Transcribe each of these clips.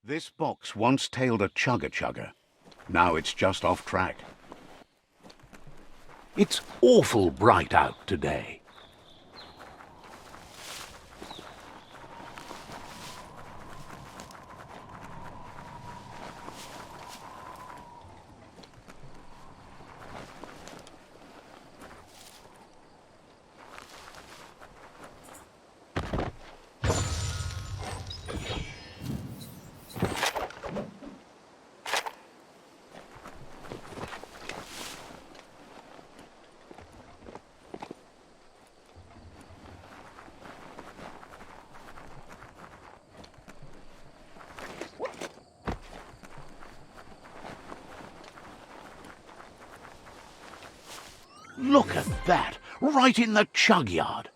This box once tailed a chugger-chugger. Now it's just off track. It's awful bright out today. Look at that, right in the chug yard.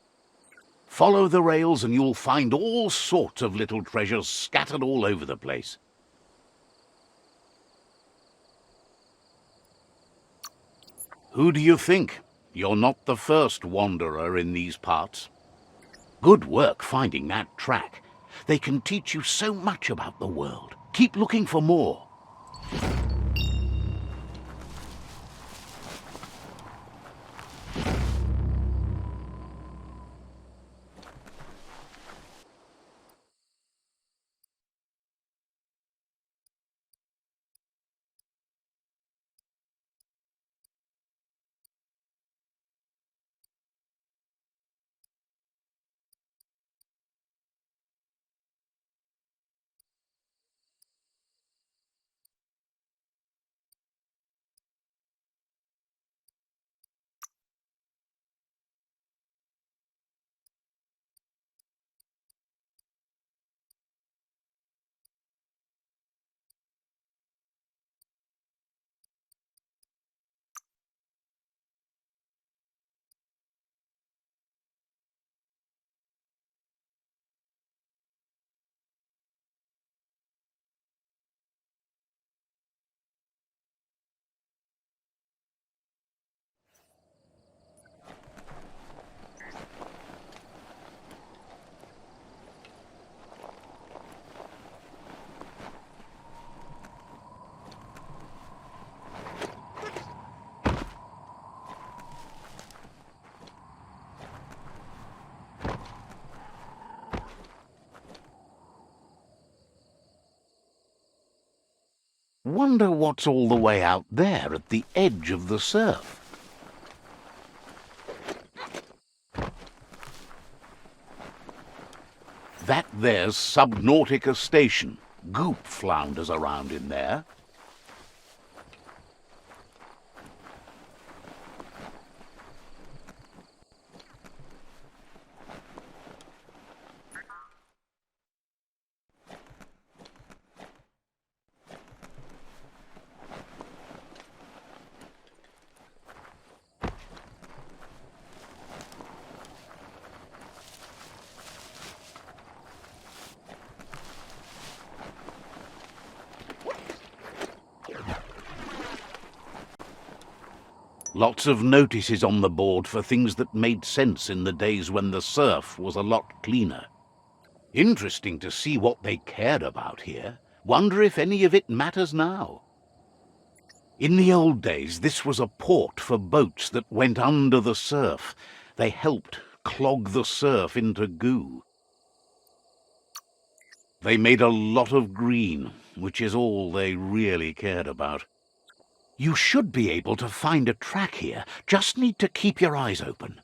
Follow the rails and you'll find all sorts of little treasures scattered all over the place. Who do you think? You're not the first wanderer in these parts. Good work finding that track. They can teach you so much about the world. Keep looking for more. Wonder what's all the way out there at the edge of the surf. That there's Subnautica Station. Goop flounders around in there. Lots of notices on the board for things that made sense in the days when the surf was a lot cleaner. Interesting to see what they cared about here. Wonder if any of it matters now. In the old days, this was a port for boats that went under the surf. They helped clog the surf into goo. They made a lot of green, which is all they really cared about. You should be able to find a track here. Just need to keep your eyes open.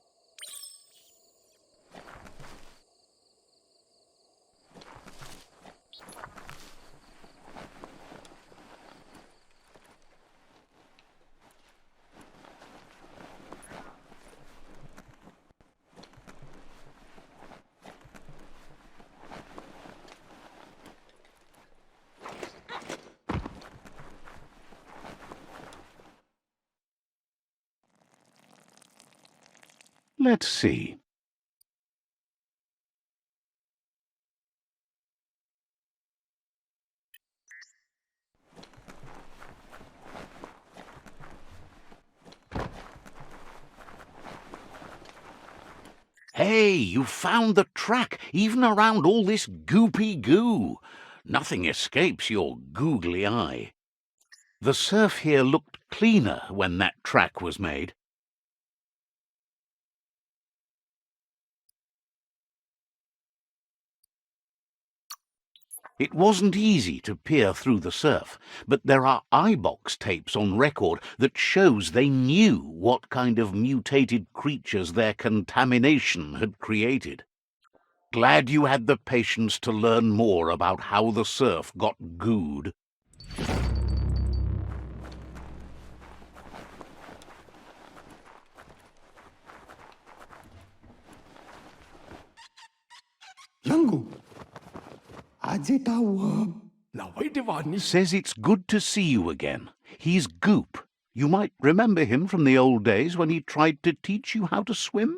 Let's see. Hey, you found the track, even around all this goopy goo. Nothing escapes your googly eye. The surf here looked cleaner when that track was made. It wasn't easy to peer through the surf, but there are eye-box tapes on record that shows they knew what kind of mutated creatures their contamination had created. Glad you had the patience to learn more about how the surf got gooed. Yangu, Says it's good to see you again. He's Goop. You might remember him from the old days when he tried to teach you how to swim.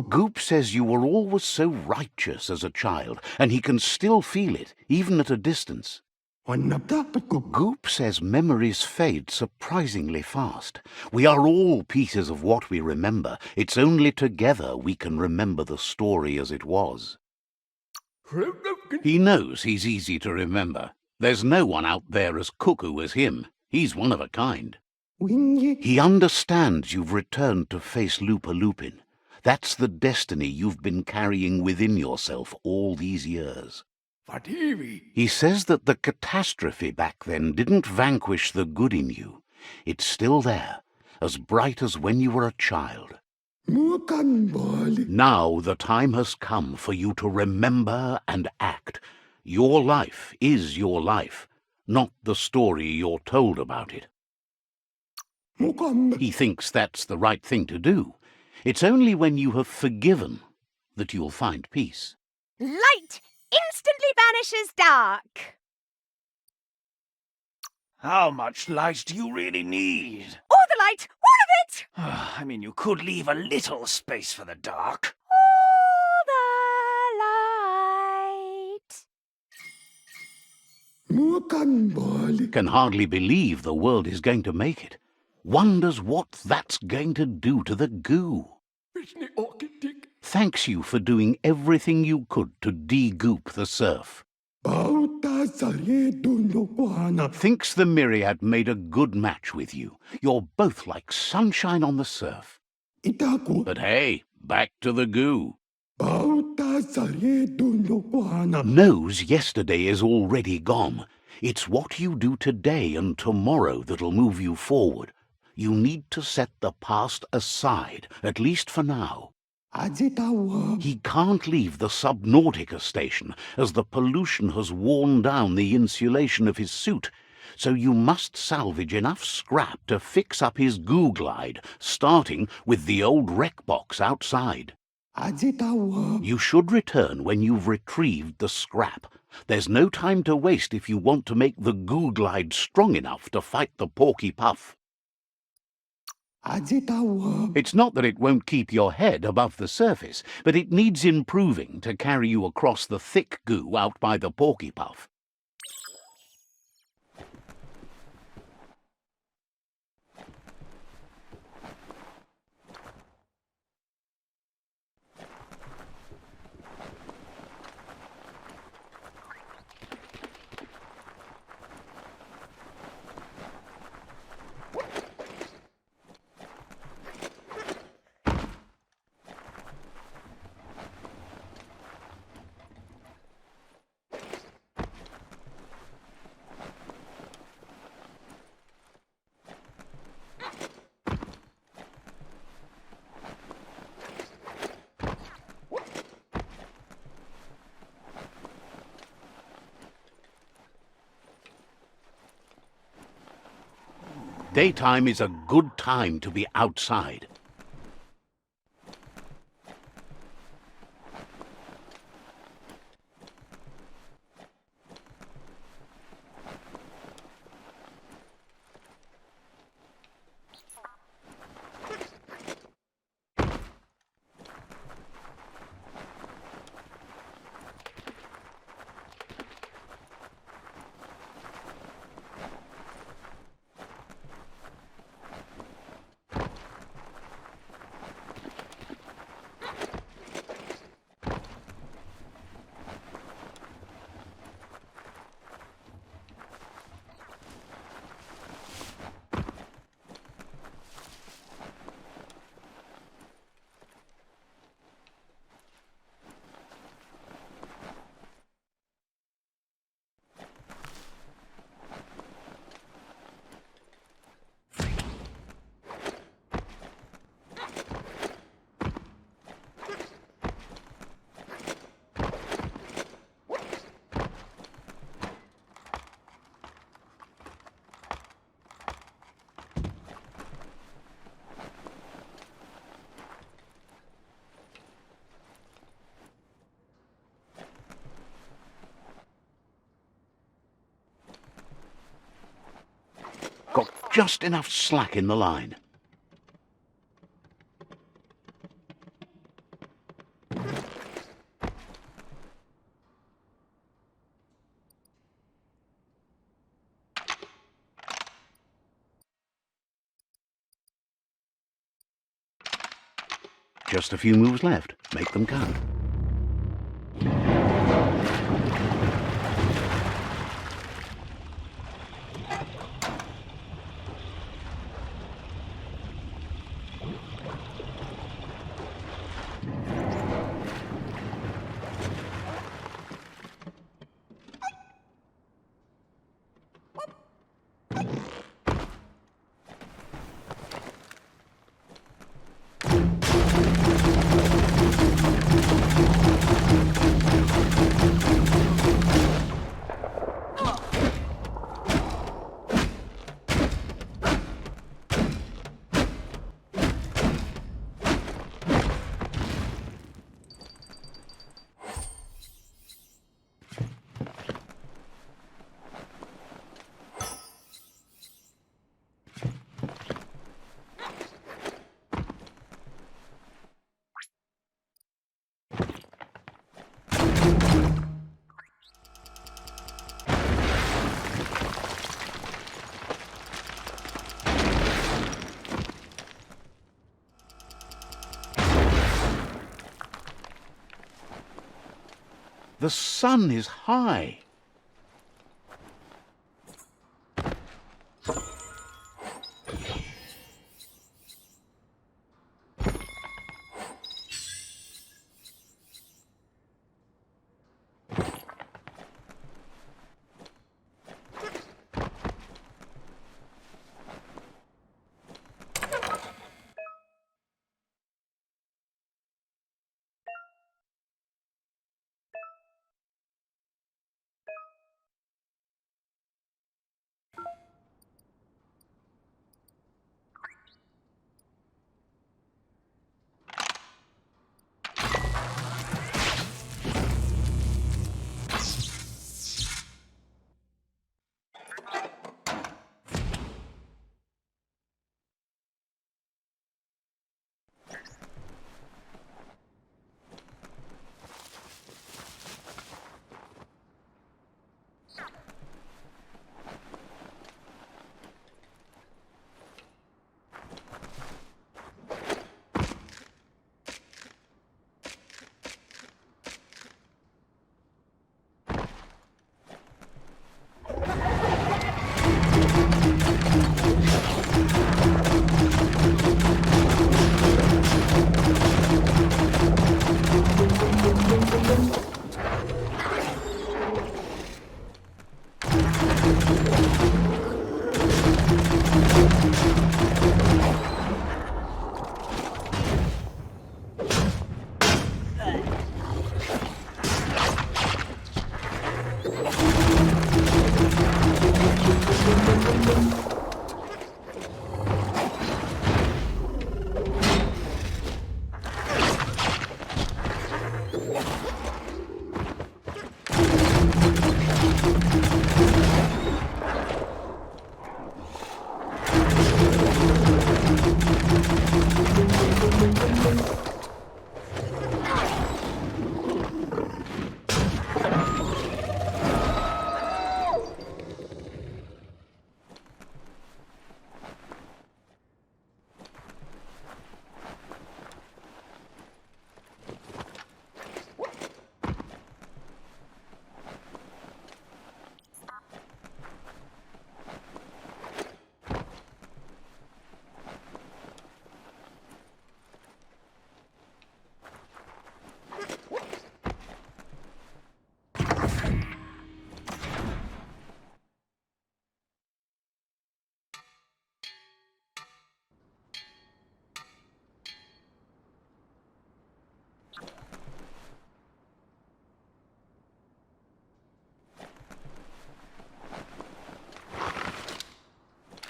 Goop says you were always so righteous as a child, and he can still feel it, even at a distance. Goop says memories fade surprisingly fast. We are all pieces of what we remember. It's only together we can remember the story as it was. He knows he's easy to remember. There's no one out there as cuckoo as him. He's one of a kind. He understands you've returned to face Lupa-Lupin. That's the destiny you've been carrying within yourself all these years. He says that the catastrophe back then didn't vanquish the good in you. It's still there, as bright as when you were a child. Now the time has come for you to remember and act. Your life is your life, not the story you're told about it. He thinks that's the right thing to do. It's only when you have forgiven that you'll find peace. Light instantly banishes dark. How much light do you really need? All the light, all of it! I mean, you could leave a little space for the dark. All the light. Can hardly believe the world is going to make it. Wonders what that's going to do to the goo. Thanks you for doing everything you could to de-goop the surf. Thinks the Myriad made a good match with you. You're both like sunshine on the surf. But hey, back to the goo. Knows yesterday is already gone. It's what you do today and tomorrow that'll move you forward. You need to set the past aside, at least for now. He can't leave the Subnautica station, as the pollution has worn down the insulation of his suit, so you must salvage enough scrap to fix up his goo glide, starting with the old wreck box outside. You should return when you've retrieved the scrap. There's no time to waste if you want to make the goo glide strong enough to fight the Porky Puff. It's not that it won't keep your head above the surface, but it needs improving to carry you across the thick goo out by the Porky Puff. Daytime is a good time to be outside. Just enough slack in the line. Just a few moves left. Make them count. The sun is high.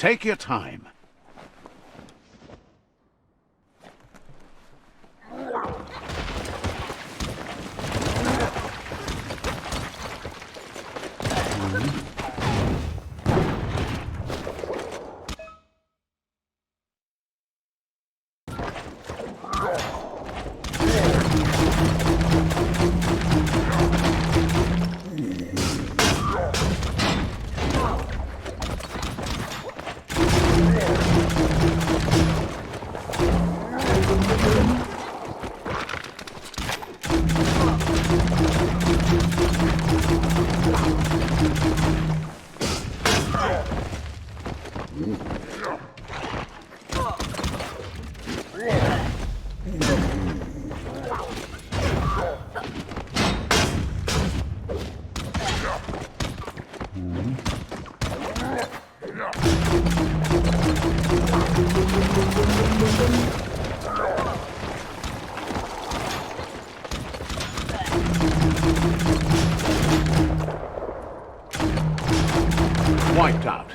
Take your time. Wiped out.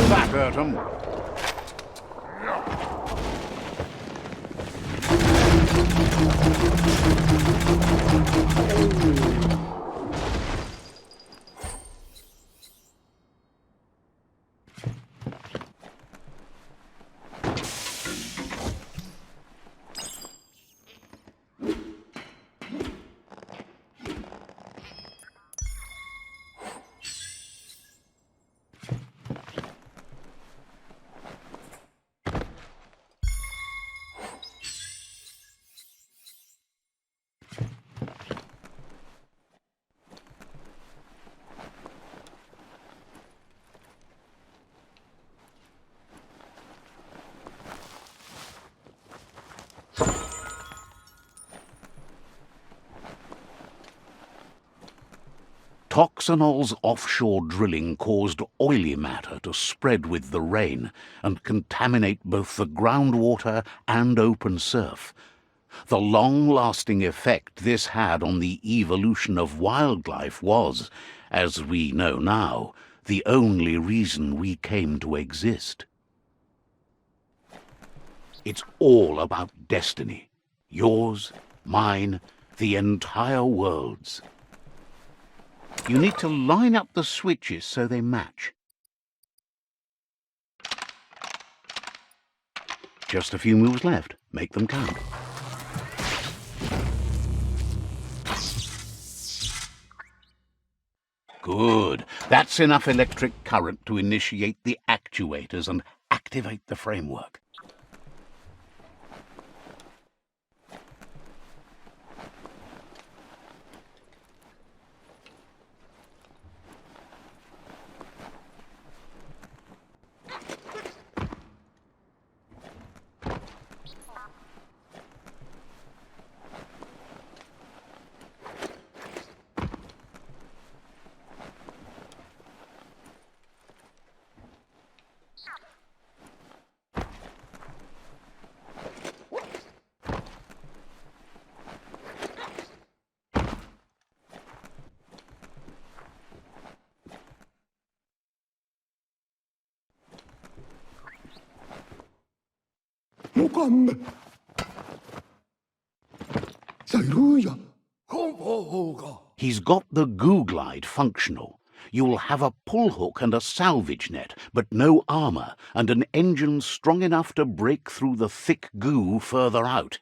That hurt him. Toxanol's offshore drilling caused oily matter to spread with the rain and contaminate both the groundwater and open surf. The long-lasting effect this had on the evolution of wildlife was, as we know now, the only reason we came to exist. It's all about destiny. Yours, mine, the entire world's. You need to line up the switches so they match. Just a few moves left. Make them count. Good. That's enough electric current to initiate the actuators and activate the framework. Mukamme. Sairuja. He's got the goo glide functional. You'll have a pull hook and a salvage net, but no armour, and an engine strong enough to break through the thick goo further out.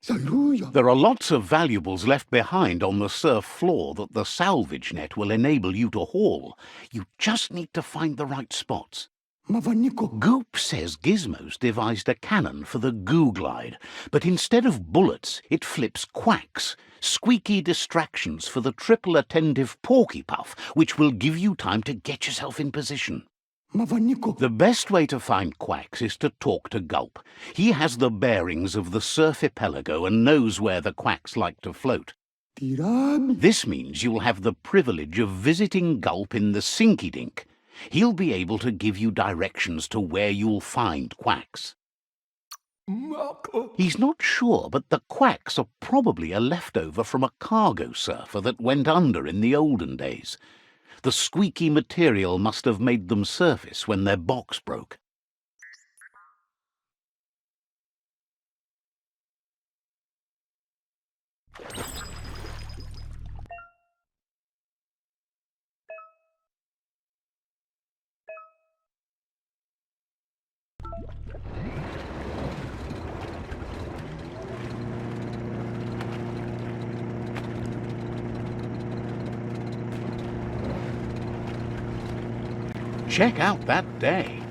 Sairuja. There are lots of valuables left behind on the surf floor that the salvage net will enable you to haul. You just need to find the right spots. Mavaniko. Goop says Gizmo's devised a cannon for the goo glide, but instead of bullets, it flips quacks, squeaky distractions for the triple attentive porky puff, which will give you time to get yourself in position. Mavaniko. The best way to find quacks is to talk to Gulp. He has the bearings of the surf-archipelago and knows where the quacks like to float. Tirami. This means you'll have the privilege of visiting Gulp in the Sinky Dink. He'll be able to give you directions to where you'll find quacks. Mako. He's not sure, but the quacks are probably a leftover from a cargo surfer that went under in the olden days. The squeaky material must have made them surface when their box broke. Check out that day.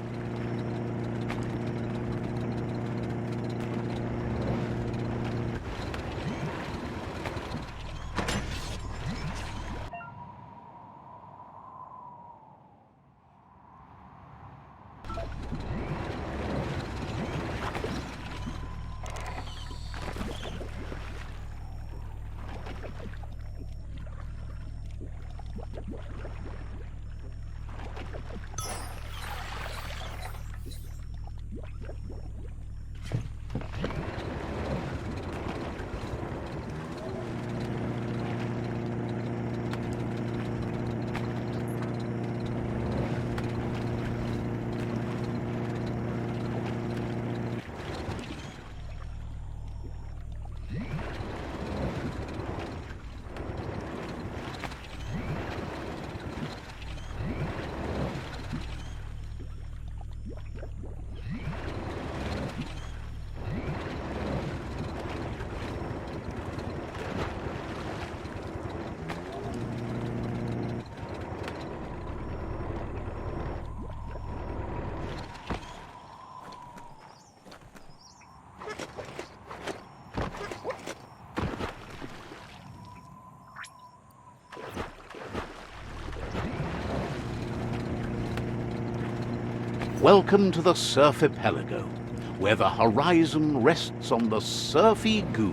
Welcome to the Surf Archipelago, where the horizon rests on the surfy goo.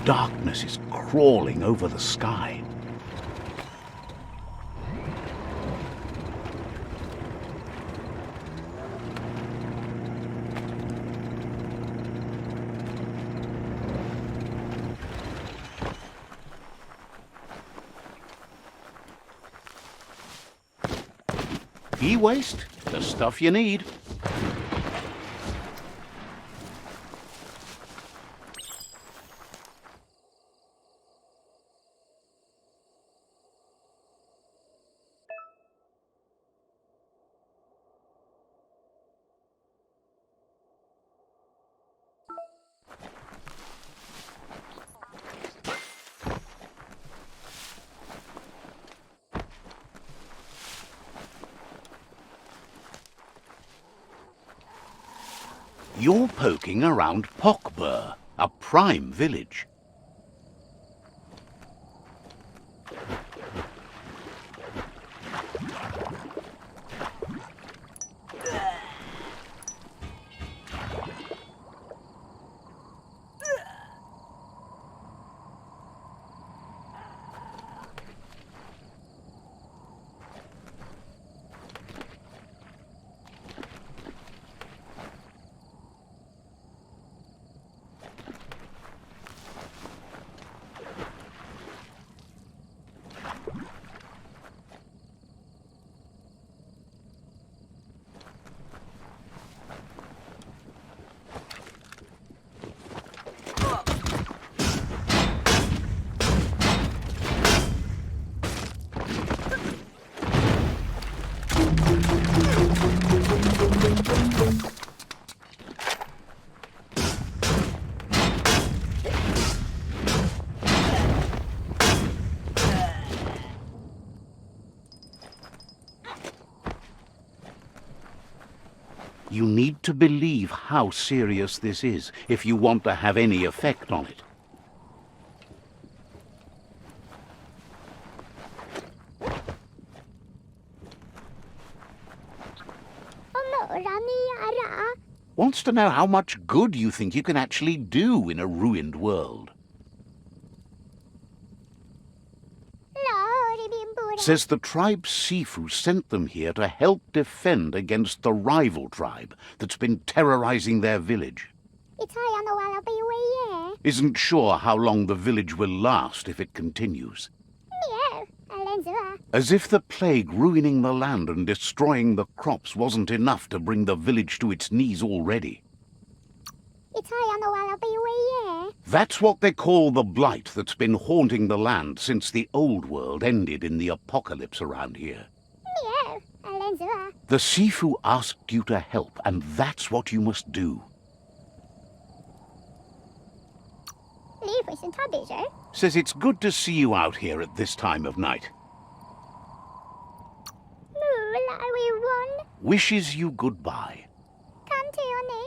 Darkness is crawling over the sky. E-waste, the stuff you need. You're poking around Pokbur, a prime village. You need to believe how serious this is if you want to have any effect on it. wants to know how much good you think you can actually do in a ruined world. Says the tribe Sifu sent them here to help defend against the rival tribe that's been terrorizing their village. Isn't sure how long the village will last if it continues. As if the plague ruining the land and destroying the crops wasn't enough to bring the village to its knees already. That's what they call the blight that's been haunting the land since the old world ended in the apocalypse around here. The Sifu asked you to help, and that's what you must do. Says it's good to see you out here at this time of night. Wishes you goodbye.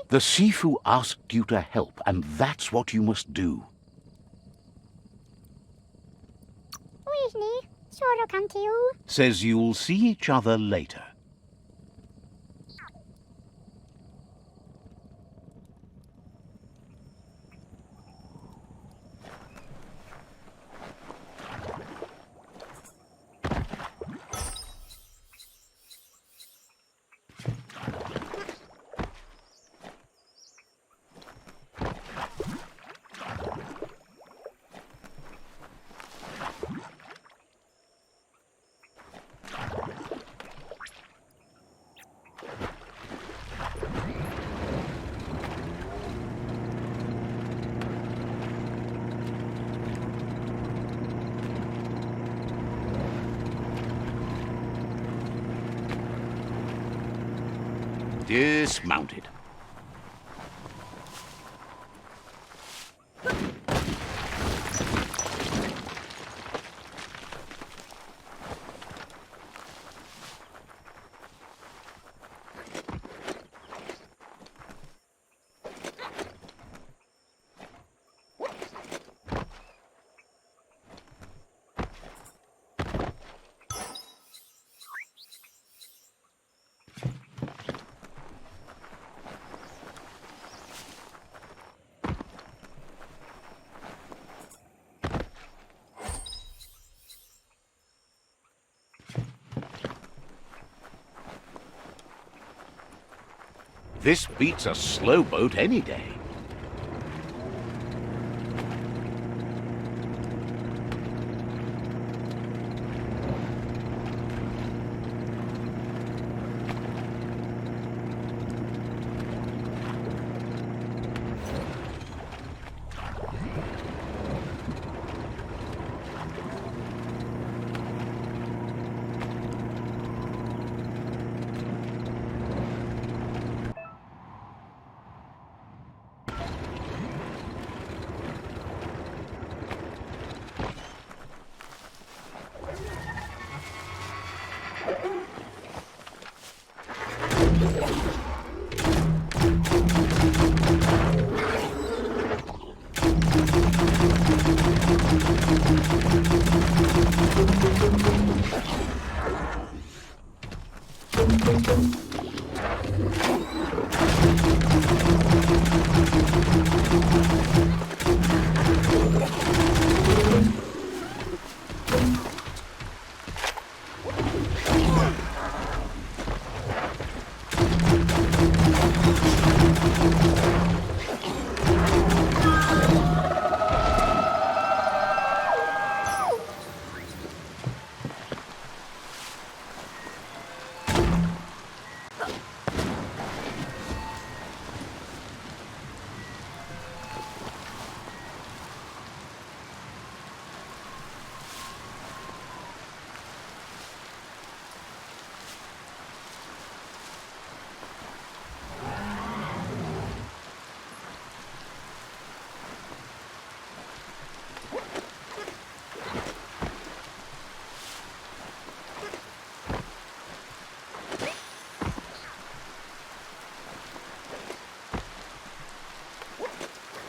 The Sifu asked you to help, and that's what you must do. Says you'll see each other later. Dismounted. This beats a slow boat any day.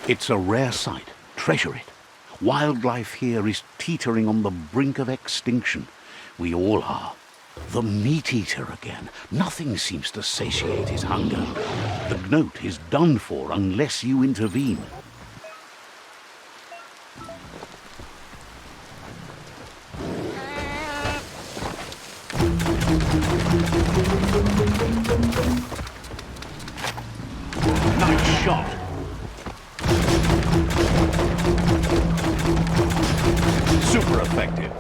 It's a rare sight. Treasure it. Wildlife here is teetering on the brink of extinction. We all are. The meat-eater again. Nothing seems to satiate his hunger. The gnat is done for unless you intervene. Nice shot. Super effective.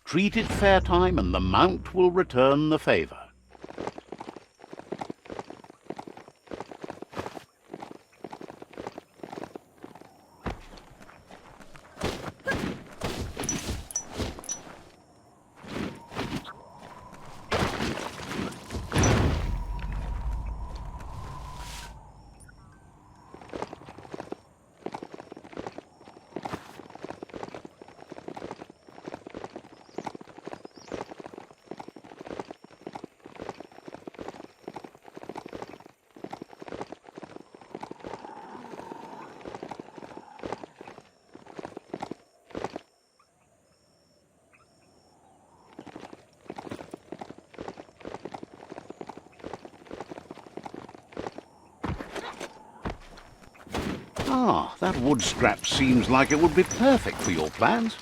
Treat it fair time and the mount will return the favour. Ah, that wood scrap seems like it would be perfect for your plans.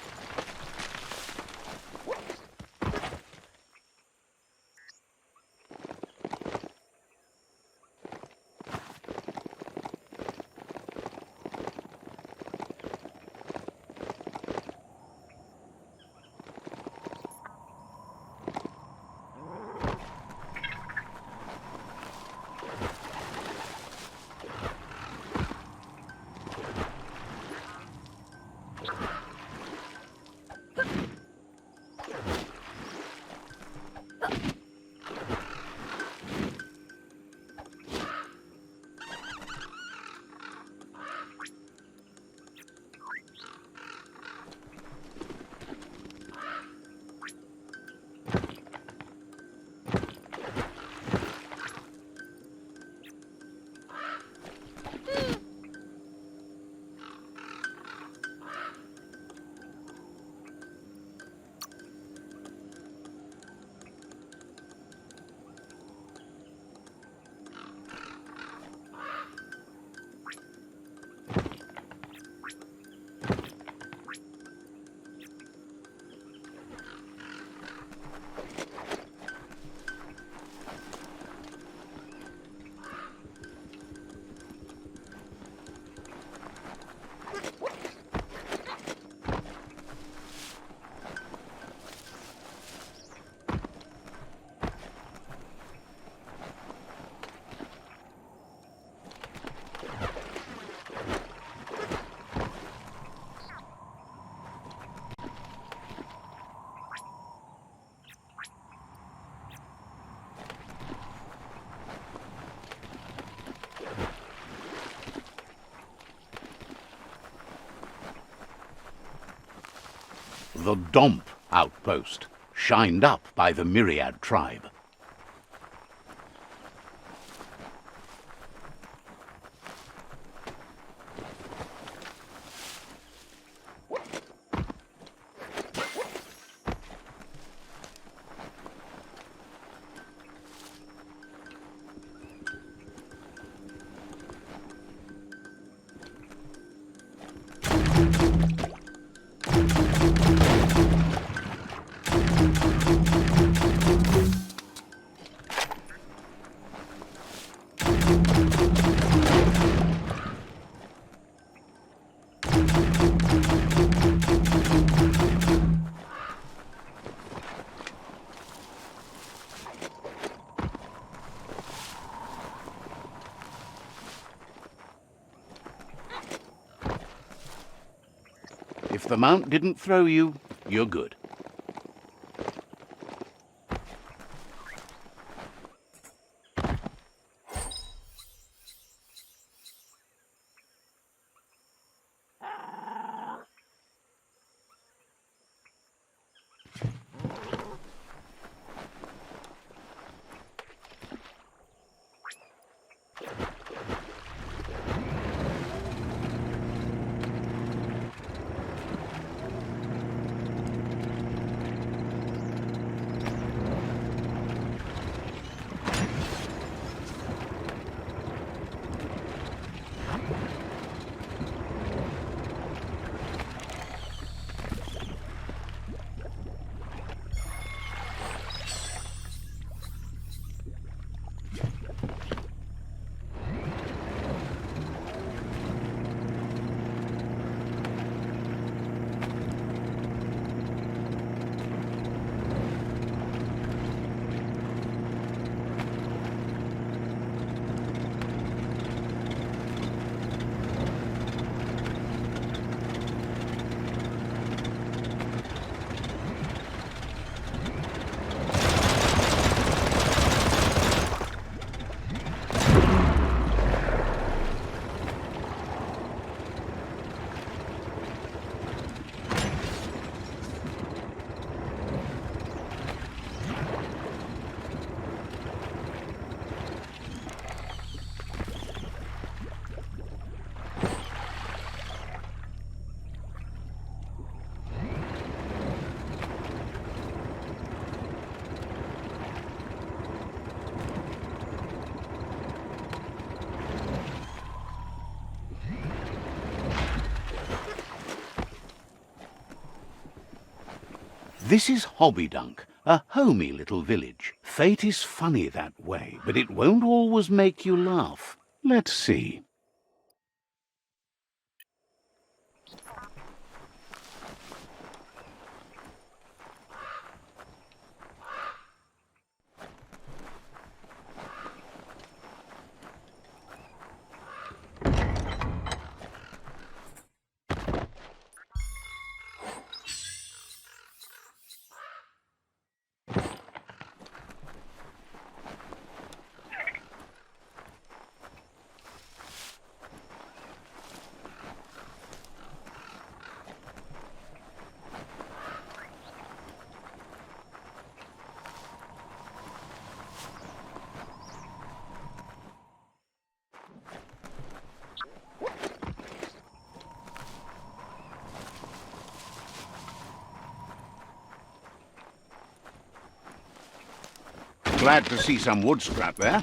The Domp outpost, shined up by the Myriad tribe. If the mount didn't throw you, you're good. This is Hobbydunk, a homey little village. Fate is funny that way, but it won't always make you laugh. Let's see. Glad to see some wood scrap there.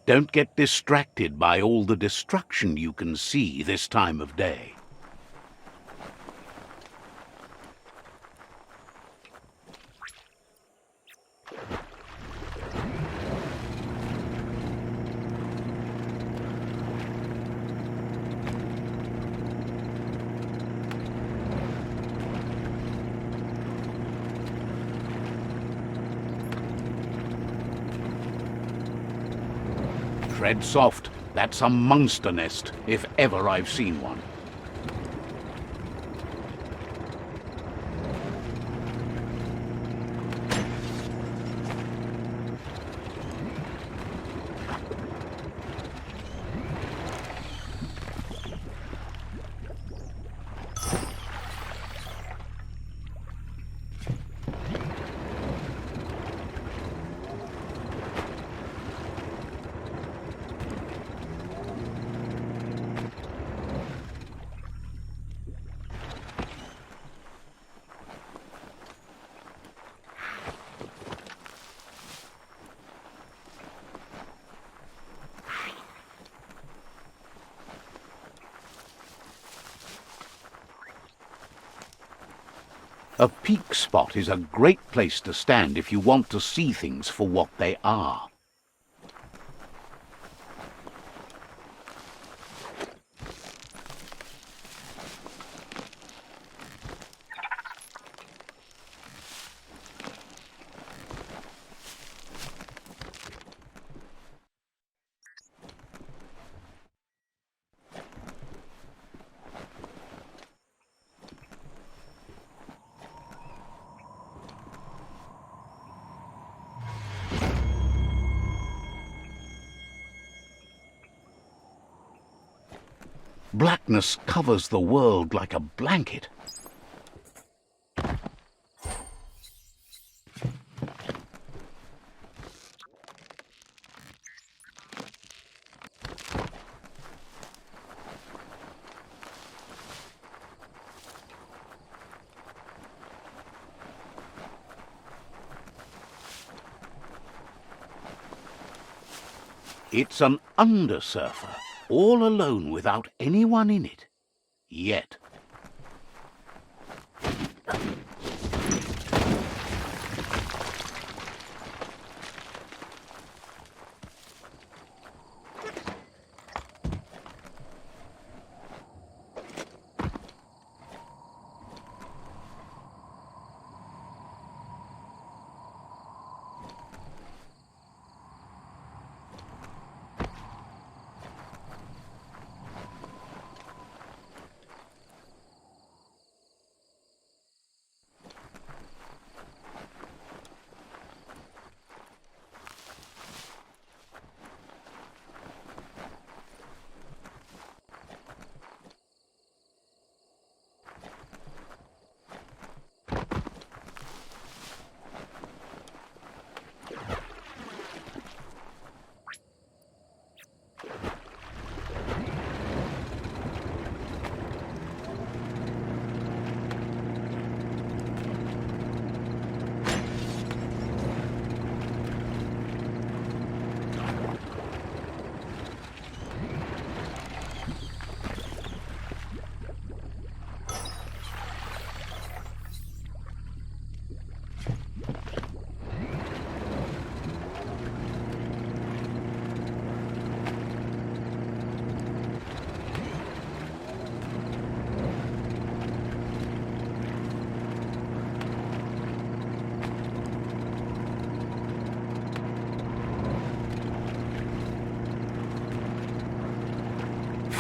Don't get distracted by all the destruction you can see this time of day. Tread soft. That's a monster nest, if ever I've seen one. A peak spot is a great place to stand if you want to see things for what they are. Blackness covers the world like a blanket. It's an undersurfer, all alone without anyone in it. Yet.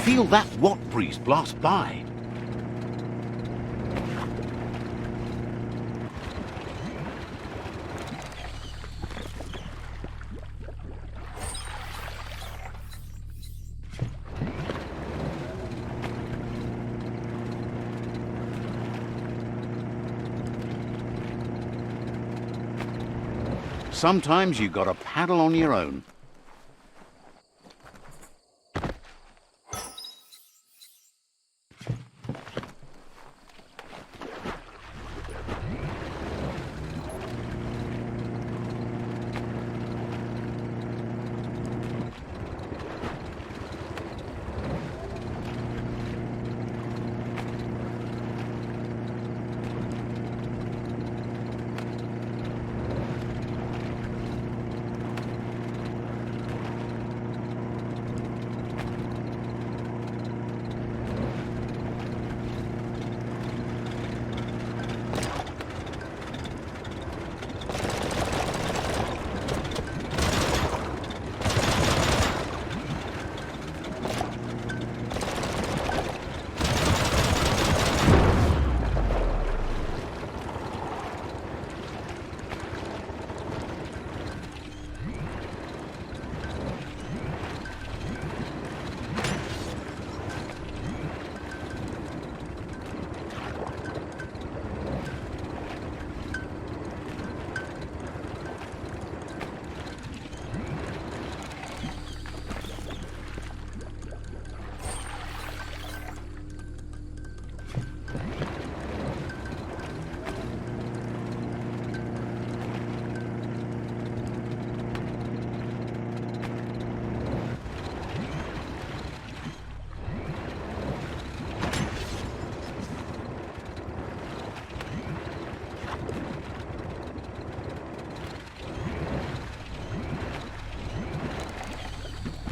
Feel that watt breeze blast by. Sometimes you gotta paddle on your own.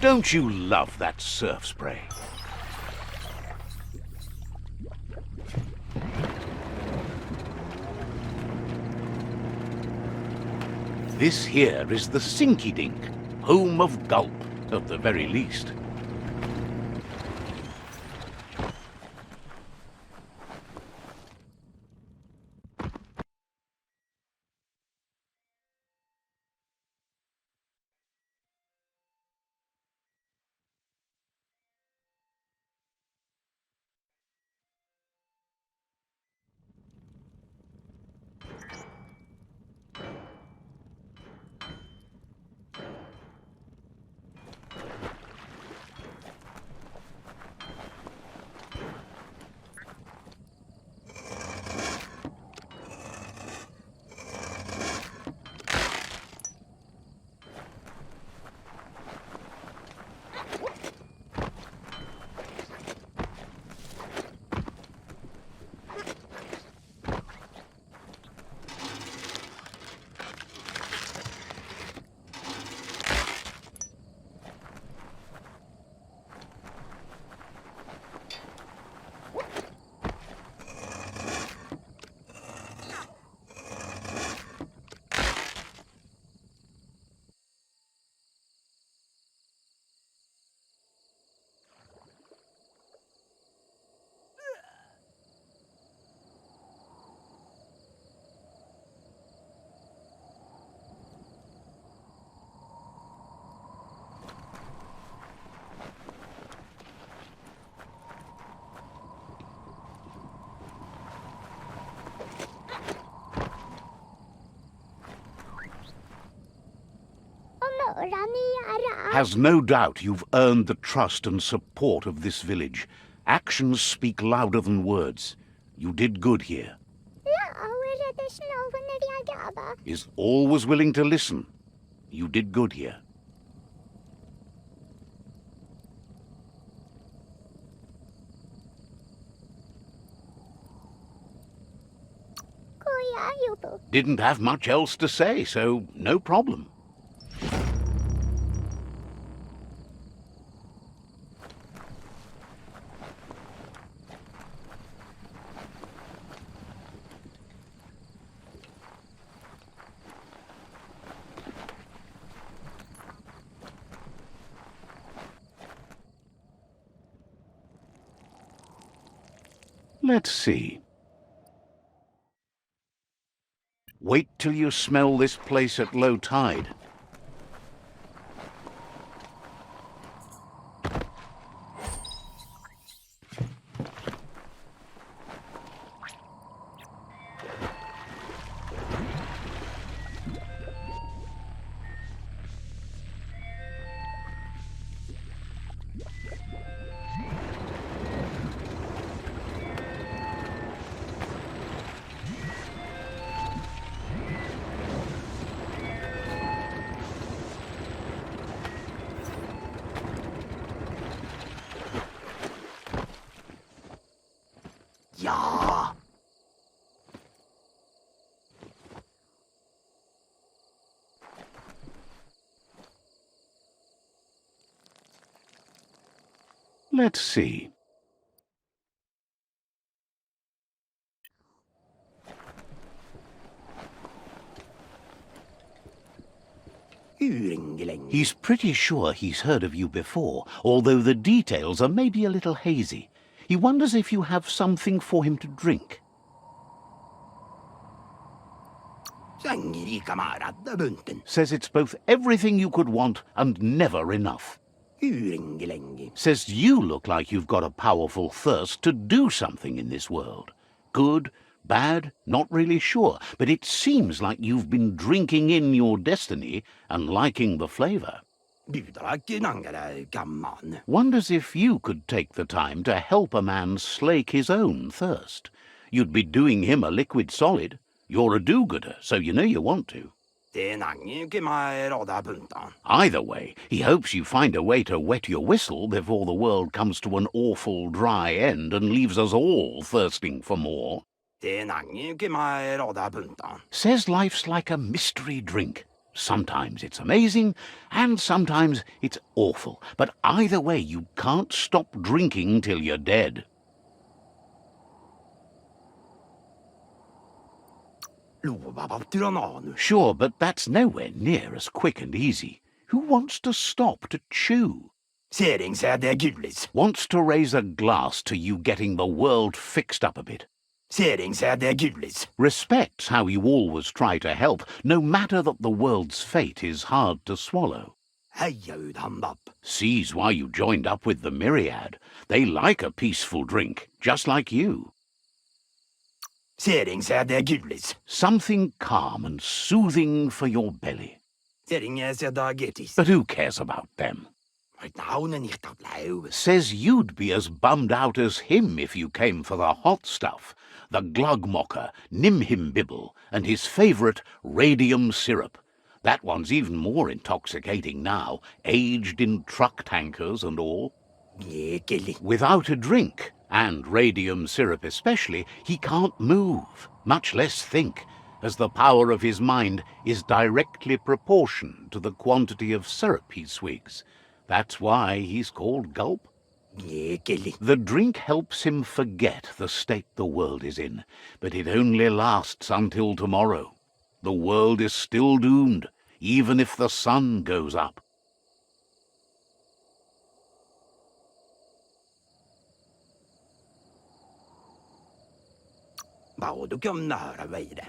Don't you love that surf spray? This here is the Sinky Dink, home of Gulp, at the very least. Has no doubt you've earned the trust and support of this village. Actions speak louder than words. You did good here. Is always willing to listen. You did good here. Didn't have much else to say, so no problem. Let's see. Wait till you smell this place at low tide. Ja. Let's see. He's pretty sure he's heard of you before, although the details are maybe a little hazy. He wonders if you have something for him to drink. Says it's both everything you could want and never enough. Says you look like you've got a powerful thirst to do something in this world. Good, bad, not really sure, but it seems like you've been drinking in your destiny and liking the flavor. Wonders if you could take the time to help a man slake his own thirst. You'd be doing him a liquid solid. You're a do-gooder, so you know you want to. Either way, he hopes you find a way to wet your whistle before the world comes to an awful dry end and leaves us all thirsting for more. Says life's like a mystery drink. Sometimes it's amazing, and sometimes it's awful. But either way, you can't stop drinking till you're dead. Sure, but that's nowhere near as quick and easy. Who wants to stop to chew? Wants to raise a glass to you getting the world fixed up a bit. Respects how you always try to help, no matter that the world's fate is hard to swallow. Sees why you joined up with the myriad. They like a peaceful drink, just like you. Something calm and soothing for your belly. But who cares about them? Says you'd be as bummed out as him if you came for the hot stuff, the glugmocker, nimhimbibble, and his favourite radium syrup. That one's even more intoxicating now, aged in truck tankers and all. Without a drink, and radium syrup especially, he can't move, much less think, as the power of his mind is directly proportioned to the quantity of syrup he swigs. That's why he's called Gulp. The drink helps him forget the state the world is in, but it only lasts until tomorrow. The world is still doomed, even if the sun goes up.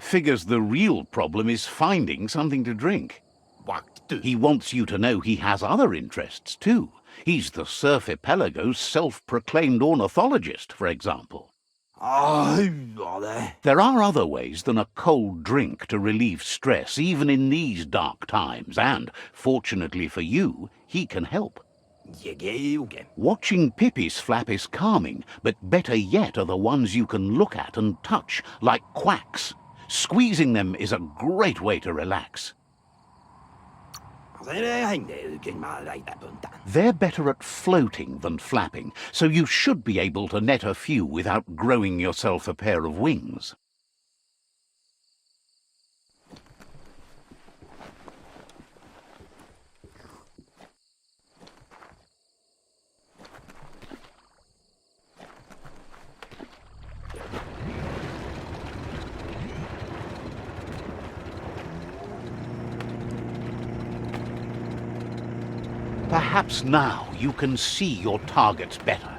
Figures the real problem is finding something to drink. He wants you to know he has other interests, too. He's the Surfipelago's self-proclaimed ornithologist, for example. There are other ways than a cold drink to relieve stress, even in these dark times, and, fortunately for you, he can help. Watching pippies flap is calming, but better yet are the ones you can look at and touch, like quacks. Squeezing them is a great way to relax. They're better at floating than flapping, so you should be able to net a few without growing yourself a pair of wings. Perhaps now you can see your targets better.